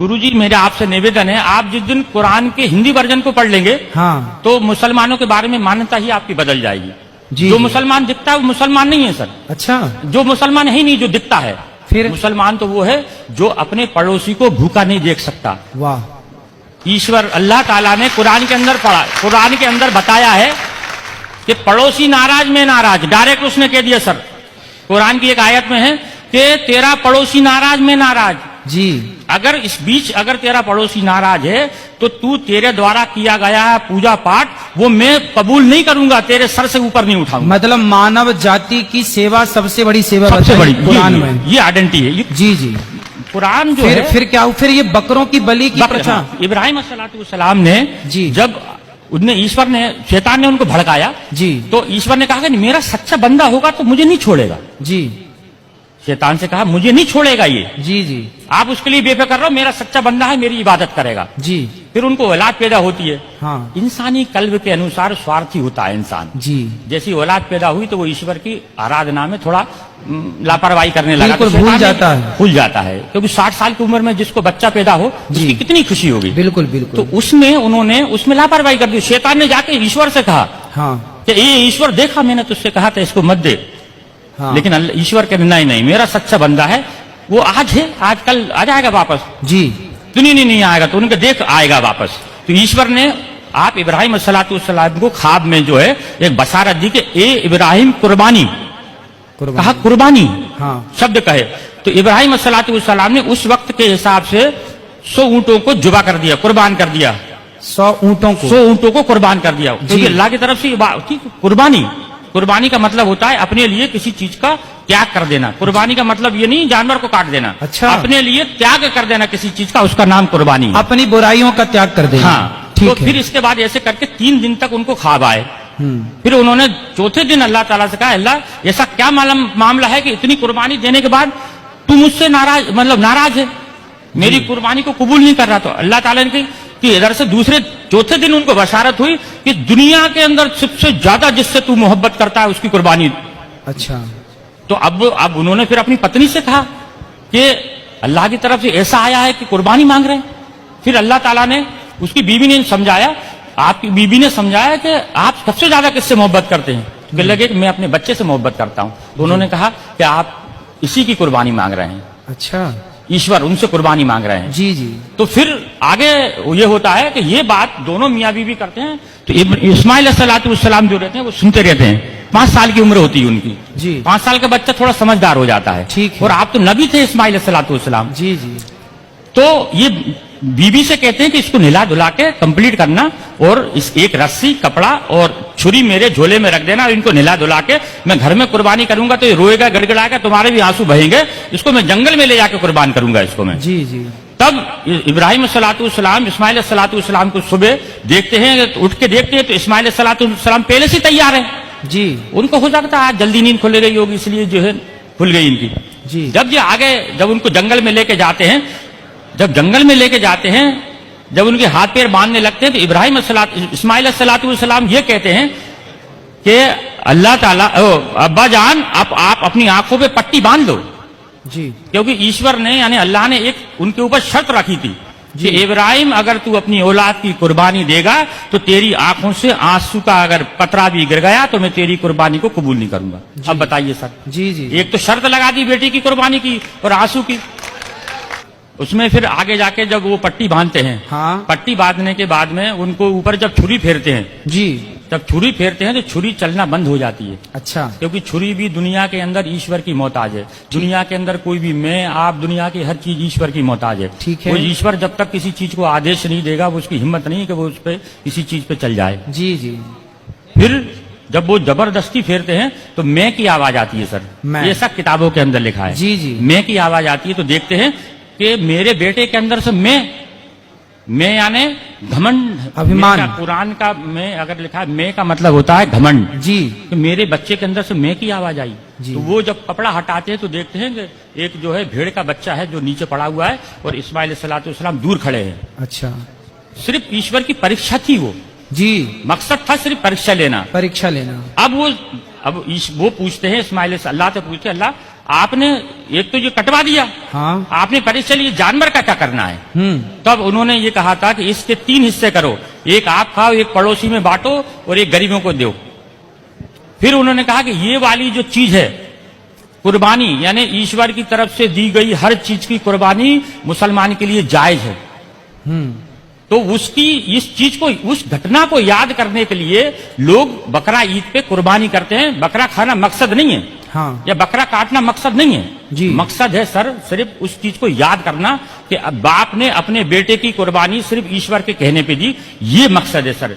गुरुजी मेरा आपसे निवेदन है, आप जिस दिन कुरान के हिंदी वर्जन को पढ़ लेंगे हाँ तो मुसलमानों के बारे में मान्यता ही आपकी बदल जाएगी। जी जो जी। मुसलमान दिखता है वो मुसलमान नहीं है सर। अच्छा जो मुसलमान है ही नहीं, जो दिखता है फिर मुसलमान तो वो है जो अपने पड़ोसी को भूखा नहीं देख सकता। वाह ईश्वर अल्लाह ताला ने कुरान के अंदर बताया है कि पड़ोसी नाराज में नाराज, डायरेक्ट उसने कह दिया सर। कुरान की एक आयत में है कि तेरा पड़ोसी नाराज में नाराज। जी अगर इस बीच अगर तेरा पड़ोसी नाराज है तो तू तेरे द्वारा किया गया है पूजा पाठ वो मैं कबूल नहीं करूंगा, तेरे सर से ऊपर नहीं उठाऊंगा। मतलब मानव जाति की सेवा सबसे बड़ी सेवा सबसे बड़ी कुरान में ये आइडेंटिटी है। जी जी। कुरान जो फिर है फिर क्या, फिर ये बकरों की बलि की प्रथा। हाँ, इब्राहिम अलैहिस्सलाम ने जी जब उनने ईश्वर ने शैतान ने उनको भड़काया जी तो ईश्वर ने कहा कि मेरा सच्चा बंदा होगा तो मुझे नहीं छोड़ेगा। जी शैतान से कहा मुझे नहीं छोड़ेगा ये, जी जी आप उसके लिए बेफिक्र रहो, मेरा सच्चा बंदा है, मेरी इबादत करेगा। जी। फिर उनको औलाद पैदा होती है। हाँ इंसानी कल्ब के अनुसार स्वार्थी होता है इंसान। जी जैसी औलाद पैदा हुई तो वो ईश्वर की आराधना में थोड़ा लापरवाही करने लगा, बिल्कुल तो भूल शैतान जाता है। भूल जाता है क्योंकि 60 साल की उम्र में जिसको बच्चा पैदा हो जी। उसकी कितनी खुशी होगी। बिल्कुल बिल्कुल। तो उन्होंने उसमें लापरवाही कर दी। शैतान ने जाके ईश्वर से कहा हाँ कि ये ईश्वर देखा मैंने तुझसे कहा था इसको मत दे। हाँ लेकिन ईश्वर के नहीं, मेरा सच्चा बंदा है, वो आज है, आज कल आ जाएगा वापस। जी तो नहीं आएगा, तो उनके देख आएगा वापस। तो ईश्वर ने आप इब्राहिम अलैहिस्सलाम को ख्वाब में जो है एक बशारत दी कि ए इब्राहिम कुर्बानी, कहा कुर्बानी हाँ शब्द कहे। तो इब्राहिम अलैहिस्सलाम ने उस वक्त के हिसाब से 100 ऊंटों को जुबा कर दिया, कुर्बान कर दिया। 100 ऊंटों को 100 ऊंटों को कुर्बान कर दिया क्योंकि अल्लाह की तरफ से कुर्बानी का मतलब होता है अपने लिए किसी चीज का त्याग कर देना। कुर्बानी का मतलब ये नहीं जानवर को काट देना। अच्छा। अपने लिए त्याग कर देना किसी चीज का, उसका नाम कुर्बानी है। अपनी बुराइयों का त्याग कर देना। हाँ ठीक तो है। फिर इसके बाद ऐसे करके 3 दिन तक उनको ख्वाब आए। फिर उन्होंने चौथे दिन अल्लाह ताला से कहा अल्लाह ऐसा क्या मामला है कि इतनी कुर्बानी देने के बाद तू मुझसे नाराज है, मेरी कुर्बानी को कबूल नहीं कर रहा। तो अल्लाह ताला ने कि इधर से चौथे दिन उनको बशारत हुई कि दुनिया के अंदर सबसे ज्यादा जिससे तू मोहब्बत करता है उसकी कुर्बानी। अच्छा। तो अब उन्होंने फिर अपनी पत्नी से कहा कि अल्लाह की तरफ से ऐसा आया है कि कुर्बानी मांग रहे हैं। फिर अल्लाह ताला ने उसकी बीवी ने समझाया, आपकी बीवी ने समझाया कि आप सबसे ज्यादा किससे मोहब्बत करते हैं। तो कहने लगे कि मैं अपने बच्चे से मोहब्बत करता हूं। तो उन्होंने कहा कि आप इसी की कुर्बानी मांग रहे हैं। अच्छा। ईश्वर उनसे कुर्बानी मांग रहे हैं। जी जी। तो फिर आगे ये होता है कि ये बात दोनों मियाँ बीवी करते हैं। तो इस्माइल अलैहिस्सलाम जो रहते हैं वो सुनते रहते हैं। 5 साल की उम्र होती है उनकी जी। 5 साल का बच्चा थोड़ा समझदार हो जाता है। ठीक है। और आप तो नबी थे इस्माइल अलैहिस्सलाम। जी जी। तो ये बीबी से कहते हैं कि इसको नहला धुला के कंप्लीट करना और इस एक रस्सी कपड़ा और छुरी मेरे झोले में रख देना, इनको नहला धुला के मैं घर में कुर्बानी करूंगा तो ये रोएगा गड़गड़ाएगा, तुम्हारे भी आंसू बहेंगे, इसको मैं जंगल में ले जाकर कुर्बान करूंगा इसको मैं। जी जी। तब इब्राहिम अलैहिस्सलाम इस्माइल अलैहिस्सलाम को सुबह देखते हैं, उठ के देखते हैं तो इस्माइल अलैहिस्सलाम पहले से तैयार है। जी। उनको हो सकता है आज जल्दी नींद खुल गई होगी इसलिए जो है खुल गई इनकी। जी। जब उनको जंगल में लेके जाते हैं, जब उनके हाथ पैर बांधने लगते हैं तो इस्माइल अलैहिस्सलाम ये कहते हैं कि अल्लाह ताला अब्बा जान आप अपनी आंखों पे पट्टी बांध लो। जी। क्योंकि ईश्वर ने यानी अल्लाह ने एक उनके ऊपर शर्त रखी थी कि इब्राहिम अगर तू अपनी औलाद की कुर्बानी देगा तो तेरी आंखों से आंसू का अगर कतरा भी गिर गया तो मैं तेरी कुर्बानी को कबूल नहीं करूंगा। अब बताइए सर। जी जी। एक तो शर्त लगा दी बेटी की कुर्बानी की और आंसू की। उसमें फिर आगे जाके जब वो पट्टी बांधते हैं, हाँ। पट्टी बांधने के बाद में उनको ऊपर जब छुरी फेरते हैं, जी। जब छुरी फेरते हैं तो छुरी चलना बंद हो जाती है। अच्छा। क्योंकि छुरी भी दुनिया के अंदर ईश्वर की मोहताज है। दुनिया के अंदर कोई भी मैं आप दुनिया की हर चीज ईश्वर की मोहताज है। ठीक है। वो ईश्वर जब तक किसी चीज को आदेश नहीं देगा वो उसकी हिम्मत नहीं कि वो उस पर किसी चीज पे चल जाए। जी जी। फिर जब वो जबरदस्ती फेरते हैं तो मैं की आवाज आती है सर। मैं। ये सब किताबों के अंदर लिखा है। जी जी। मैं की आवाज आती है तो देखते हैं कि मेरे बेटे के अंदर से मैं यानी घमंड, अभिमान। कुरान का मैं अगर लिखा है मैं का मतलब होता है घमंड। जी। तो मेरे बच्चे के अंदर से मैं की आवाज आई। जी। तो वो जब कपड़ा हटाते हैं तो देखते हैं कि एक जो है भेड़ का बच्चा है जो नीचे पड़ा हुआ है और इस्माइल अलैहिस्सलाम दूर खड़े हैं। अच्छा। सिर्फ ईश्वर की परीक्षा थी वो। जी। मकसद था सिर्फ परीक्षा लेना। परीक्षा लेना। अब वो पूछते हैं इस्माइल, अल्लाह से पूछते अल्लाह आपने एक तो ये कटवा दिया, हाँ। आपने पहले चलिए जानवर का क्या करना है। तब उन्होंने ये कहा था कि इसके 3 हिस्से करो, एक आप खाओ, एक पड़ोसी में बांटो और एक गरीबों को दो। फिर उन्होंने कहा कि ये वाली जो चीज है कुर्बानी, यानी ईश्वर की तरफ से दी गई हर चीज की कुर्बानी मुसलमान के लिए जायज है। तो उसकी इस चीज को, उस घटना को याद करने के लिए लोग बकरा ईद पे कुर्बानी करते हैं। बकरा खाना मकसद नहीं है, हाँ। या बकरा काटना मकसद नहीं है जी। मकसद है सर सिर्फ उस चीज को याद करना कि अब बाप ने अपने बेटे की कुर्बानी सिर्फ ईश्वर के कहने पे दी, ये मकसद है सर।